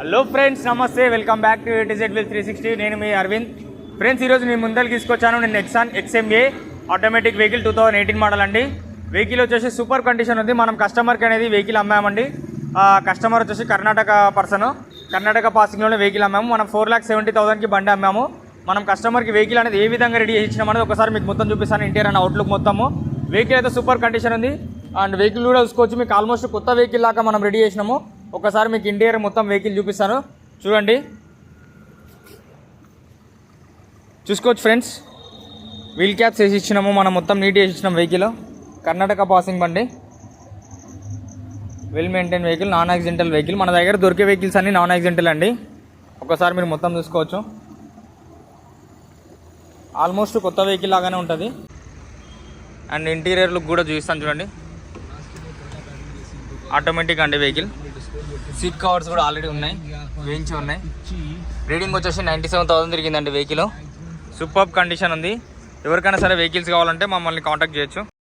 Hello friends, నమస్తే. Welcome back to ATZ with 360. నేను మీ Arvind. Friends, ఈరోజు నేను ముందరికి తీసుకొచ్చాను. నేను Nexon XMA automatic vehicle 2018 model అండి. వెహికల్ వచ్చేసి సూపర్ కండిషన్ ఉంది. మనం కస్టమర్కి అనేది వెహికల్ అమ్మామండి. కస్టమర్ వచ్చేసి కర్ణాటక పర్సన్, కర్ణాటక పాసింగ్లోనే వెహికల్ అమ్మాము. మనం 4,70,000కి బండి అమ్మాము. మనం కస్టమర్కి వెహికల్ అనేది ఏ విధంగా రెడీ చేసి ఇచ్చినామనేది ఒకసారి మీకు మొత్తం చూపిస్తాను. ఇంటీరియర్ అండ్ అవుట్లుక్ మొత్తము. వెహికల్ అయితే సూపర్ కండిషన్ ఉంది. అండ్ వెహికల్ కూడా చూసుకోవచ్చు. మీకు ఆల్మోస్ట్ కొత్త వెహికల్ లాగా మనం రెడీ చేసినాము. ఒకసారి మీకు ఇంటీరియర్ మొత్తం వెహికల్ చూపిస్తాను, చూడండి. చూసుకోవచ్చు ఫ్రెండ్స్, వీల్ క్యాప్స్ వేసి ఇచ్చినాము. మనం మొత్తం నీట్ చేసి ఇచ్చినాం. వెహికల్ కర్ణాటక పాసింగ్ బండి, well maintain vehicle, non accidental vehicle. మన దగ్గర దొరికే వెహికల్స్ అన్నీ నాన్ యాక్సిడెంటల్ అండి. ఒకసారి మీరు మొత్తం చూసుకోవచ్చు. ఆల్మోస్ట్ కొత్త వెహికల్ లాగానే ఉంటుంది. అండ్ ఇంటీరియర్ లుక్ కూడా చూపిస్తాను, చూడండి. ఆటోమేటిక్ అండి వెహికల్. సీట్ కవర్స్ కూడా ఆల్రెడీ ఉన్నాయి, వేయించి ఉన్నాయి. రీడింగ్ వచ్చేసి 97,000 తిరిగిందండి వెహికల్. సూపర్ కండిషన్ ఉంది. ఎవరికైనా సరే వెహికల్స్ కావాలంటే మమ్మల్ని కాంటాక్ట్ చేయొచ్చు.